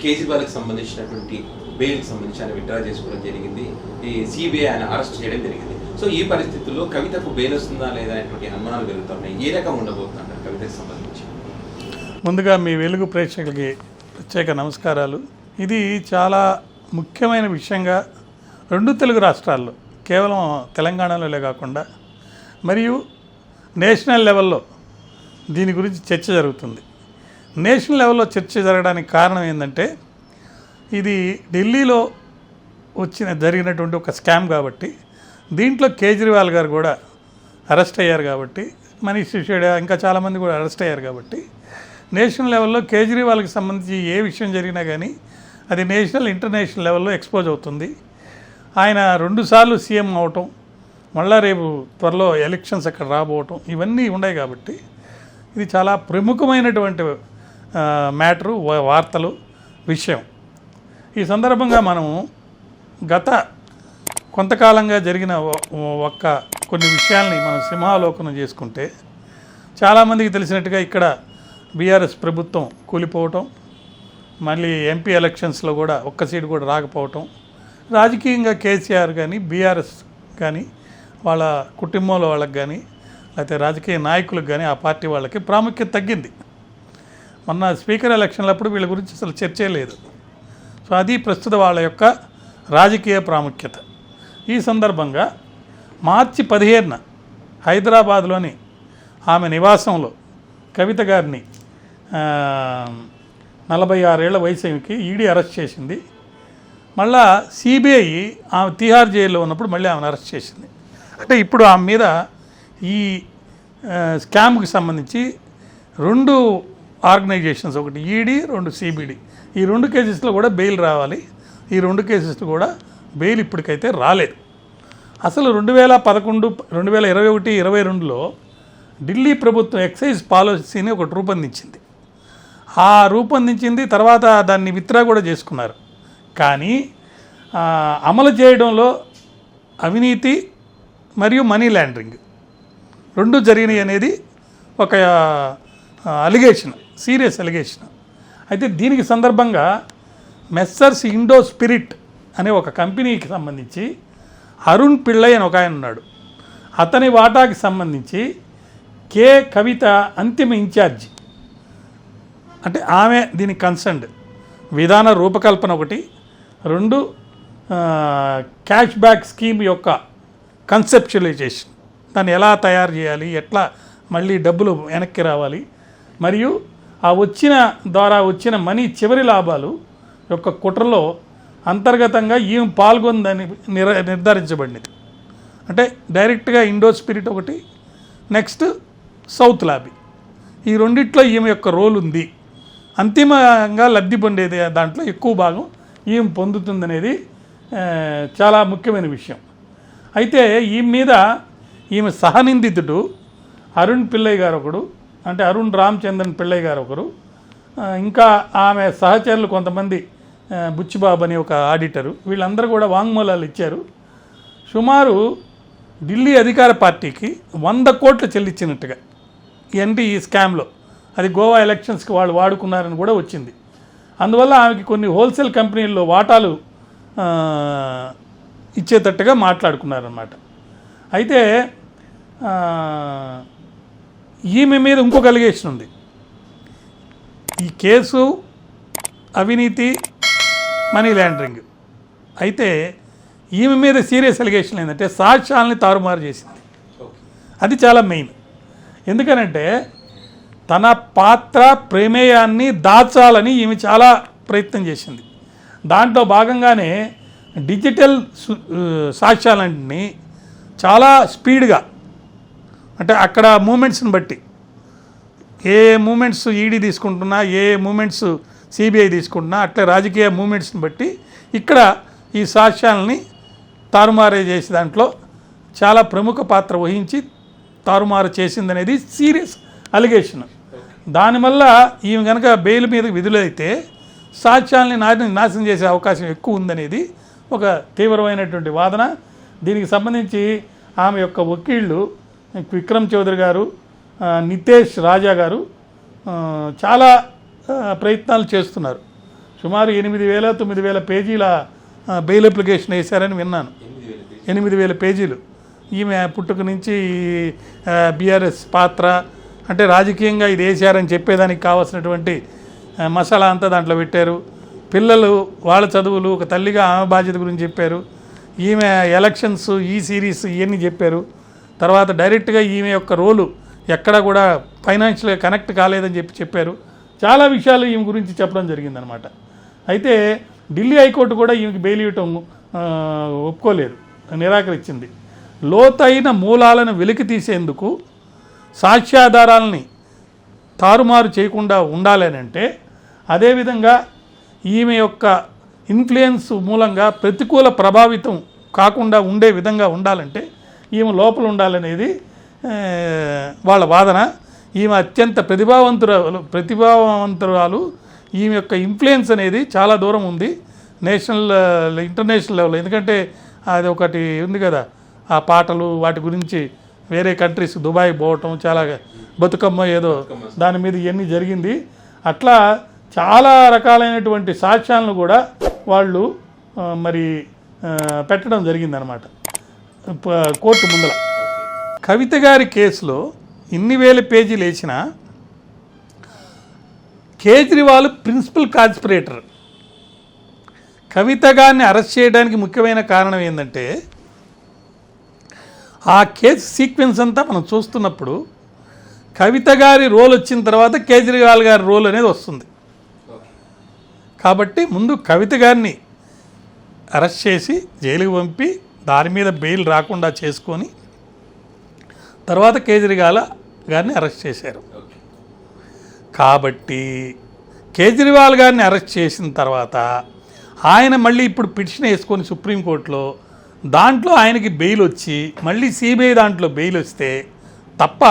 కేజ్రీవాల్కి సంబంధించినటువంటి బెయిల్కి సంబంధించి ఆయన విత్డ్రా చేసుకోవడం జరిగింది. ఈ సిబిఐ ఆయన అరెస్ట్ చేయడం జరిగింది. సో ఈ పరిస్థితుల్లో కవితకు బెయిల్ వస్తుందా లేదా అనేటువంటి అనుమానాలు పెరుగుతున్నాయి. ఏ రకంగా ఉండబోతుందంటారు కవితకు సంబంధించి? ముందుగా మీ వెలుగు ప్రేక్షకులకి ప్రత్యేక నమస్కారాలు. ఇది చాలా ముఖ్యమైన విషయంగా రెండు తెలుగు రాష్ట్రాల్లో, కేవలం తెలంగాణలోనే కాకుండా మరియు నేషనల్ లెవెల్లో దీని గురించి చర్చ జరుగుతుంది. నేషనల్ లెవెల్లో చర్చ జరగడానికి కారణం ఏంటంటే, ఇది ఢిల్లీలో జరిగినటువంటి ఒక స్కామ్ కాబట్టి, దీంట్లో కేజ్రీవాల్ గారు కూడా అరెస్ట్ అయ్యారు కాబట్టి, మనీష్ సిసోడియా ఇంకా చాలామంది కూడా అరెస్ట్ అయ్యారు కాబట్టి, నేషనల్ లెవెల్లో కేజ్రీవాల్కి సంబంధించి ఏ విషయం జరిగినా కానీ అది నేషనల్ ఇంటర్నేషనల్ లెవెల్లో ఎక్స్పోజ్ అవుతుంది. ఆయన 2 సార్లు సీఎం అవటం, మళ్ళా రేపు త్వరలో ఎలక్షన్స్ అక్కడ రాబోవటం, ఇవన్నీ ఉన్నాయి కాబట్టి ఇది చాలా ప్రముఖమైనటువంటి మ్యాటరు, వార్తలు, విషయం. ఈ సందర్భంగా మనం గత కొంతకాలంగా జరిగిన కొన్ని విషయాల్ని మనం సింహావలోకనం చేసుకుంటే, చాలామందికి తెలిసినట్టుగా ఇక్కడ బీఆర్ఎస్ ప్రభుత్వం కూలిపోవటం, మళ్ళీ ఎంపీ ఎలక్షన్స్లో కూడా ఒక్క సీటు కూడా రాకపోవటం, రాజకీయంగా కేసీఆర్ కానీ బీఆర్ఎస్ కానీ వాళ్ళ కుటుంబంలో వాళ్ళకి కానీ లేకపోతే రాజకీయ నాయకులకు కానీ ఆ పార్టీ వాళ్ళకి ప్రాముఖ్యత తగ్గింది. మొన్న స్పీకర్ ఎలక్షన్లప్పుడు వీళ్ళ గురించి అసలు చర్చే లేదు. సో అది ప్రస్తుత వాళ్ళ యొక్క రాజకీయ ప్రాముఖ్యత. ఈ సందర్భంగా మార్చి 15న హైదరాబాద్లోని ఆమె నివాసంలో కవిత గారిని 46 ఏళ్ల వయసుకి ఈడీ అరెస్ట్ చేసింది. మళ్ళా సిబిఐ ఆమె తిహార్ జైల్లో ఉన్నప్పుడు మళ్ళీ ఆమెను అరెస్ట్ చేసింది. అంటే ఇప్పుడు ఆమె మీద ఈ స్కామ్కి సంబంధించి 2 ఆర్గనైజేషన్స్, ఒకటి ఈడీ, 2 సిబిడి, ఈ 2 కేసెస్లో కూడా బెయిల్ రావాలి. ఈ 2 కేసెస్లో కూడా బెయిల్ ఇప్పటికైతే రాలేదు. అసలు 2011, 2021, 2022లో ఢిల్లీ ప్రభుత్వం ఎక్సైజ్ పాలసీని ఒకటి రూపొందించింది. రూపొందించింది తర్వాత దాన్ని విత్డ్రా కూడా చేసుకున్నారు. కానీ అమలు చేయడంలో అవినీతి మరియు మనీ లాండరింగ్ 2 జరిగినాయి అనేది ఒక అలిగేషన్, సీరియస్ అలిగేషన్. అయితే దీనికి సందర్భంగా మెస్సర్స్ ఇండో స్పిరిట్ అనే ఒక కంపెనీకి సంబంధించి అరుణ్ పిళ్ళై అని ఒక ఆయన ఉన్నాడు. అతని వాటాకి సంబంధించి కవిత అంతిమ ఇన్ఛార్జి, అంటే ఆమె దీనికి కన్సర్న్డ్. విధాన రూపకల్పన ఒకటి, 2 క్యాష్ బ్యాక్ స్కీమ్ యొక్క కన్సెప్చువలైజేషన్, దాన్ని ఎలా తయారు చేయాలి, ఎట్లా మళ్ళీ డబ్బులు వెనక్కి రావాలి, మరియు ఆ ద్వారా వచ్చిన మనీ చివరి లాభాలు యొక్క కుట్రలో అంతర్గతంగా ఈమె పాల్గొందని నిర్ధారించబడింది. అంటే డైరెక్ట్గా ఇండో స్పిరిట్ ఒకటి, నెక్స్ట్ సౌత్ లాబీ, ఈ రెండిట్లో ఈమె యొక్క రోల్ ఉంది. అంతిమంగా లబ్ధి పొందేది దాంట్లో ఎక్కువ భాగం ఈమె పొందుతుందనేది చాలా ముఖ్యమైన విషయం. అయితే ఈమె మీద ఈమె సహనిందితుడు అరుణ్ పిళ్ళై గారు ఒకడు, అంటే అరుణ్ రామచంద్రన్ పిళ్ళై గారు ఒకరు, ఇంకా ఆమె సహచరులు కొంతమంది, బుచ్చిబాబు అని ఒక ఆడిటరు, వీళ్ళందరూ కూడా వాంగ్మూలాలు ఇచ్చారు. సుమారు ఢిల్లీ అధికార పార్టీకి 100 కోట్లు చెల్లించినట్టుగా ఈ స్కామ్లో, అది గోవా ఎలక్షన్స్కి వాళ్ళు వాడుకున్నారని కూడా వచ్చింది. అందువల్ల ఆమెకి కొన్ని హోల్సేల్ కంపెనీల్లో వాటాలు ఇచ్చేటట్టుగా మాట్లాడుకున్నారన్నమాట. అయితే ఈమె మీద ఇంకొక అలిగేషన్ ఉంది. ఈ కేసు అవినీతి, మనీ లాండరింగ్. అయితే ఈమె మీద సీరియస్ అలిగేషన్ ఏంటంటే సాక్ష్యాలని తారుమారు చేసింది. అది చాలా మెయిన్. ఎందుకనంటే తన పాత్ర ప్రమేయాన్ని దాచాలని ఈమె చాలా ప్రయత్నం చేసింది. దాంట్లో భాగంగానే డిజిటల్ సాక్ష్యాలన్నీ చాలా స్పీడ్గా, అంటే అక్కడ మూమెంట్స్ని బట్టి, ఏ మూమెంట్స్ ఈడీ తీసుకుంటున్నా, ఏ మూమెంట్స్ సిబిఐ తీసుకుంటున్నా, అట్లా రాజకీయ మూమెంట్స్ని బట్టి ఇక్కడ ఈ సాక్ష్యాలని తారుమారు చేసే దాంట్లో చాలా ప్రముఖ పాత్ర వహించి తారుమారు చేసిందనేది సీరియస్ అలిగేషన్. దానివల్ల ఈమె కనుక బెయిల్ మీద విధులైతే సాక్ష్యాలని నాశనం చేసే అవకాశం ఎక్కువ ఉందనేది ఒక తీవ్రమైనటువంటి వాదన. దీనికి సంబంధించి ఆమె యొక్క వకీళ్ళు విక్రమ్ చౌదరి గారు, నితేష్ రాజా గారు చాలా ప్రయత్నాలు చేస్తున్నారు. సుమారు 8,000 9,000 పేజీల బెయిల్ అప్లికేషన్ వేశారని విన్నాను. 8,000 పేజీలు. ఈమె పుట్టుక నుంచి బీఆర్ఎస్ పాత్ర అంటే రాజకీయంగా ఇది వేసారని చెప్పేదానికి కావాల్సినటువంటి మసాలా అంతా దాంట్లో పెట్టారు. పిల్లలు వాళ్ళ చదువులు, ఒక తల్లిగా ఆమె బాధ్యత గురించి చెప్పారు. ఈమె ఎలక్షన్స్, ఈ సిరీస్ ఇవన్నీ చెప్పారు. తర్వాత డైరెక్ట్గా ఈమె యొక్క రోలు ఎక్కడ కూడా ఫైనాన్షియల్గా కనెక్ట్ కాలేదని చెప్పారు. చాలా విషయాలు ఈమె గురించి చెప్పడం జరిగిందనమాట. అయితే ఢిల్లీ హైకోర్టు కూడా ఈమెకి బెయిల్ ఇవ్వటం ఒప్పుకోలేదు, నిరాకరించింది. లోతైన మూలాలను వెలికి తీసేందుకు సాక్ష్యాధారాలని తారుమారు చేయకుండా ఉండాలని అంటే, అదేవిధంగా ఈమె యొక్క ఇన్ఫ్లుయెన్స్ మూలంగా ప్రతికూల ప్రభావితం కాకుండా ఉండే విధంగా ఉండాలంటే ఈమె లోపల ఉండాలనేది వాళ్ళ వాదన. ఈమె అత్యంత ప్రతిభావంతురాలు. ఈమె యొక్క ఇన్ఫ్లుయెన్స్ అనేది చాలా దూరం ఉంది నేషనల్ ఇంటర్నేషనల్ లెవెల్. ఎందుకంటే అది ఒకటి ఉంది కదా, ఆ పాటలు వాటి గురించి వేరే కంట్రీస్ దుబాయ్ పోవటం, చాలా బతుకమ్మ ఏదో దాని మీద ఇవన్నీ జరిగింది. అట్లా చాలా రకాలైనటువంటి సాక్ష్యాలను కూడా వాళ్ళు మరి పెట్టడం జరిగిందనమాట కోర్టు ముందర. కవిత గారి కేసులో ఇన్ని వేల పేజీలు వేసిన కేజ్రీవాల్ ప్రిన్సిపల్ కాన్స్పిరేటర్. కవిత గారిని అరెస్ట్ చేయడానికి ముఖ్యమైన కారణం ఏంటంటే, ఆ కేసు సీక్వెన్స్ అంతా మనం చూస్తున్నప్పుడు కవిత గారి రోల్ వచ్చిన తర్వాత కేజ్రీవాల్ గారి రోల్ అనేది వస్తుంది. కాబట్టి ముందు కవిత గారిని అరెస్ట్ చేసి జైలుకి పంపి దాని మీద బెయిల్ రాకుండా చేసుకొని తర్వాత కేజ్రీవాల్ గారిని అరెస్ట్ చేశారు. కాబట్టి కేజ్రీవాల్ గారిని అరెస్ట్ చేసిన తర్వాత ఆయన మళ్ళీ ఇప్పుడు పిటిషన్ వేసుకొని సుప్రీంకోర్టులో, దాంట్లో ఆయనకి బెయిల్ వచ్చి మళ్ళీ సిబిఐ దాంట్లో బెయిల్ వస్తే తప్ప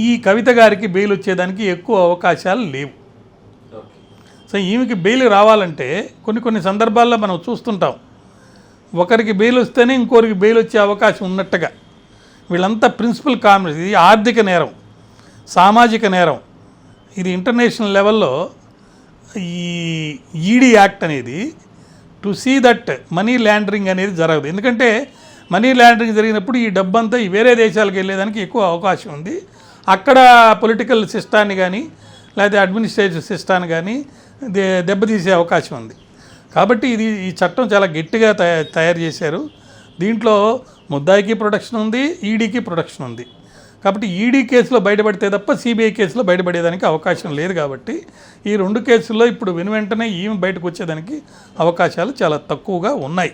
ఈ కవిత గారికి బెయిల్ వచ్చేదానికి ఎక్కువ అవకాశాలు లేవు. సో ఈమెకి బెయిల్ రావాలంటే కొన్ని సందర్భాల్లో మనం చూస్తుంటాం, ఒకరికి బెయిల్ వస్తేనే ఇంకోరికి బెయిల్ వచ్చే అవకాశం ఉన్నట్టుగా. వీళ్ళంతా ప్రిన్సిపల్ కామర్స్. ఇది ఆర్థిక నేరం, సామాజిక నేరం. ఇది ఇంటర్నేషనల్ లెవెల్లో ఈ ఈడీ యాక్ట్ అనేది to see that money laundering అనేది జరగదు. ఎందుకంటే మనీ ల్యాండరింగ్ జరిగినప్పుడు ఈ డబ్బంతా ఈ వేరే దేశాలకు వెళ్ళేదానికి ఎక్కువ అవకాశం ఉంది. అక్కడ పొలిటికల్ సిస్టాన్ని కానీ లేకపోతే అడ్మినిస్ట్రేటివ్ సిస్టాన్ని కానీ దెబ్బతీసే అవకాశం ఉంది. కాబట్టి ఈ చట్టం చాలా గట్టిగా తయారు చేశారు. దీంట్లో ముద్దాయికి ప్రొటెక్షన్ ఉంది, ఈడీకి ప్రొటెక్షన్ ఉంది. కాబట్టి ఈడీ కేసులో బయటపడితే తప్ప సిబిఐ కేసులో బయటపడేదానికి అవకాశం లేదు. కాబట్టి ఈ రెండు కేసుల్లో ఇప్పుడు వెంటనే ఈమె బయటకు వచ్చేదానికి అవకాశాలు చాలా తక్కువగా ఉన్నాయి.